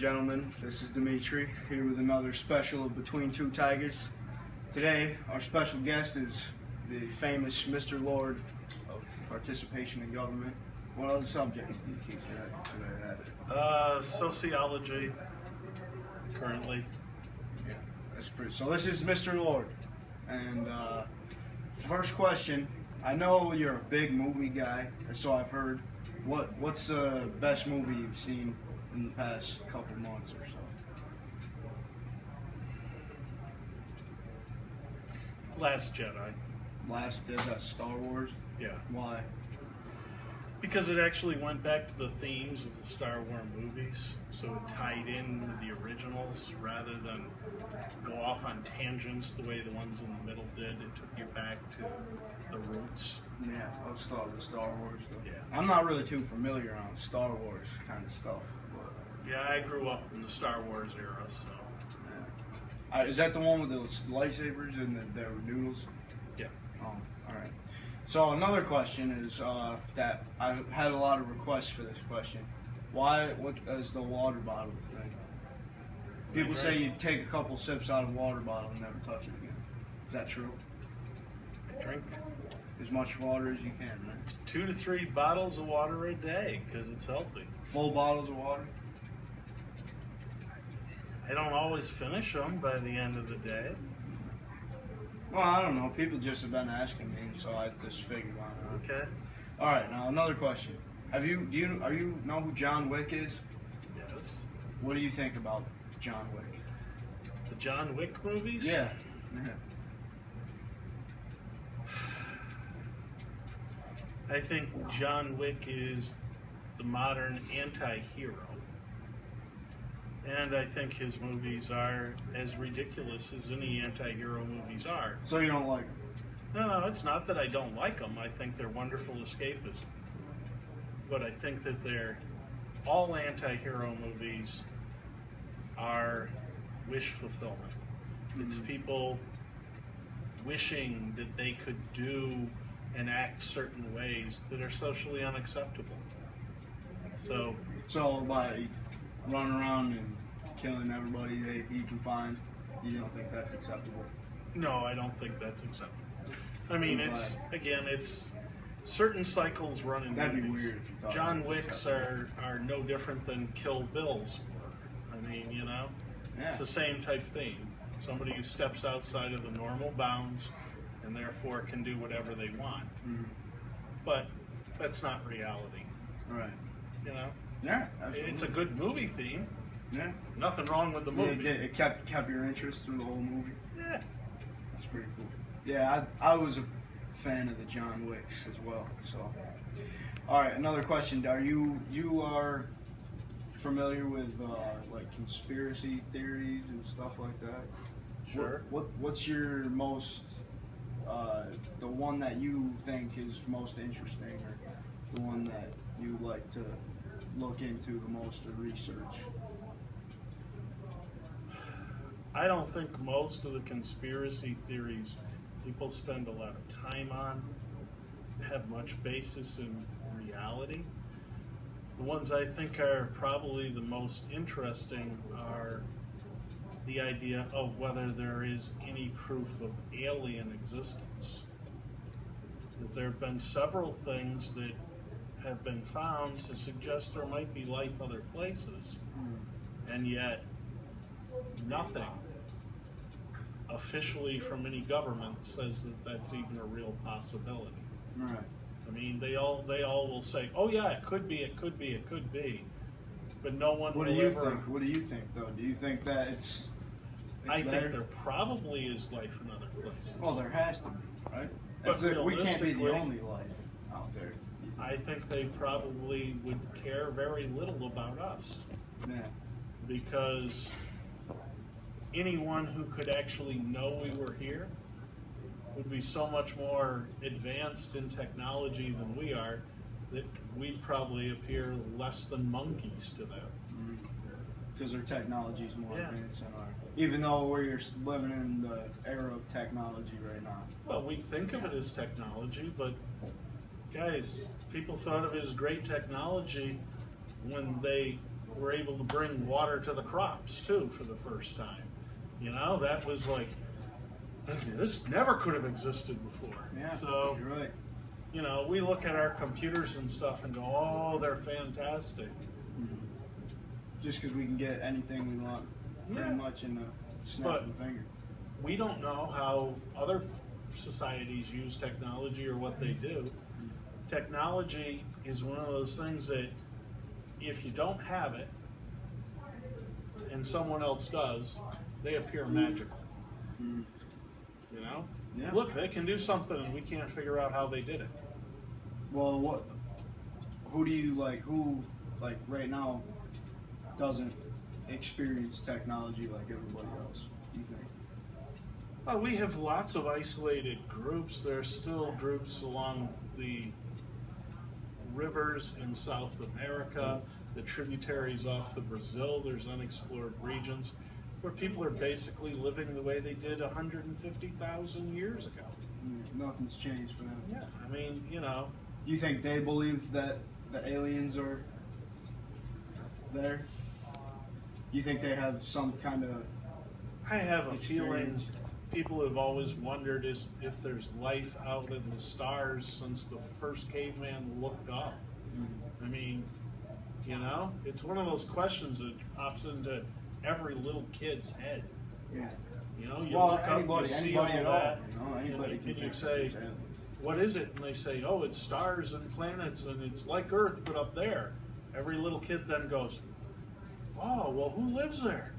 gentlemen, this is Dimitri, here with another special of Between Two Tigers. Today, our special guest is the famous Mr. Lord of participation in government. What other subjects do you teach at? Sociology, currently. Yeah, that's pretty. So this is Mr. Lord. And first question, I know you're a big movie guy, so I've heard. What's the best movie you've seen in the past couple months or so? Last Jedi. Is that Star Wars? Yeah. Why? Because it actually went back to the themes of the Star Wars movies, so it tied in with the originals rather than go off on tangents the way the ones in the middle did. It took you back to the roots. Yeah, I'll start with Star Wars though. Yeah. I'm not really too familiar on Star Wars kind of stuff. But, Yeah, I grew up in the Star Wars era, so. yeah. Is that the one with the lightsabers and the noodles? Yeah. Oh, alright. So another question is that I've had a lot of requests for this question. What is the water bottle thing? People say you take a couple sips out of a water bottle and never touch it again. Is that true? I drink As much water as you can, right? 2 to 3 bottles of water a day because it's healthy. Full bottles of water? I don't always finish them by the end of the day. Well, I don't know. People just have been asking me, so I just figured why not. Okay. All right, now another question. Are you know who John Wick is? Yes. What do you think about John Wick? The John Wick movies? Yeah. I think John Wick is the modern anti-hero. And I think his movies are as ridiculous as any anti-hero movies are. So you don't like him? No, it's not that I don't like them. I think they're wonderful escapism. But I think that all anti-hero movies are wish fulfillment. It's people wishing that they could do and act certain ways that are socially unacceptable. So by running around and killing everybody that he can find, you don't think that's acceptable? no, I don't think that's acceptable. I mean, it's certain cycles run in That'd be movies. weird if you thought John that was Wicks are no different than Kill Bills were. I mean, Yeah. it's the same type theme. Somebody who steps outside of the normal bounds and therefore can do whatever they want. Mm-hmm. But that's not reality. Right. Yeah, absolutely. It's a good movie theme. Yeah. Nothing wrong with the movie. It kept your interest through the whole movie. Yeah. That's pretty cool. Yeah, I was a fan of the John Wicks as well. So, all right, another question. You are familiar with like conspiracy theories and stuff like that? Sure. What's your most the one that you think is most interesting, or the one that you like to look into the most or research? I don't think most of the conspiracy theories people spend a lot of time on have much basis in reality. The ones I think are probably the most interesting are the idea of whether there is any proof of alien existence. That there have been several things that have been found to suggest there might be life other places, and yet nothing officially from any government says that that's even a real possibility. Right. I mean, they all will say, "Oh yeah, it could be, but no one. What do you think? What do you think, though? Do you think that it's I there? think there probably is life in other places. Well, there has to be, right? But We can't be the realistically, only life out there. I think they probably would care very little about us. Yeah. Because anyone who could actually know we were here would be so much more advanced in technology than we are that we'd probably appear less than monkeys to them. Because their technology is more Yeah. advanced than ours. Even though we're living in the era of technology right now. Well, we think of it as technology, but guys, people thought of it as great technology when they were able to bring water to the crops too for the first time. You know, that was like, this never could have existed before. Yeah, so, you're right. You know, we look at our computers and stuff and go, oh, they're fantastic. Mm-hmm. Just because we can get anything we want pretty much in the snap of the finger. We don't know how other societies use technology or what they do. Technology is one of those things that if you don't have it and someone else does, they appear magical. Mm-hmm. You know? Yeah. Look, they can do something and we can't figure out how they did it. Well, who do you like, right now doesn't experience technology like everybody else, you think? Well, we have lots of isolated groups. There are still groups along the rivers in South America, the tributaries off the Brazil. There's unexplored regions where people are basically living the way they did 150,000 years ago. Nothing's changed for them. Yeah, I mean, you know. You think they believe that the aliens are there? You think they have some kind of I have a experience? feeling people have always wondered if there's life out in the stars since the first caveman looked up. I mean, you know, it's one of those questions that pops into every little kid's head. Yeah. You know, you Well, look up, you see all at that, all. Anybody and can you think say, there's aliens. what is it? And they say, oh, it's stars and planets, and it's like Earth, but up there. Every little kid then goes, oh, well, who lives there?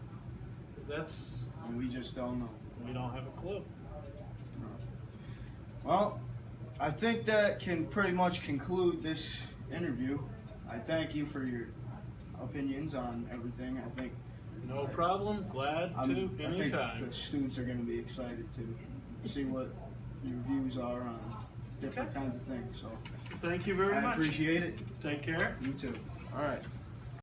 That's... And we just don't know. We don't have a clue. Well, I think that can pretty much conclude this interview. I thank you for your opinions on everything. I think No problem. Glad to. I think Anytime. the students are going to be excited to see what your views are on different kinds of things. So Thank you very I much. appreciate it. Take care. You too. All right.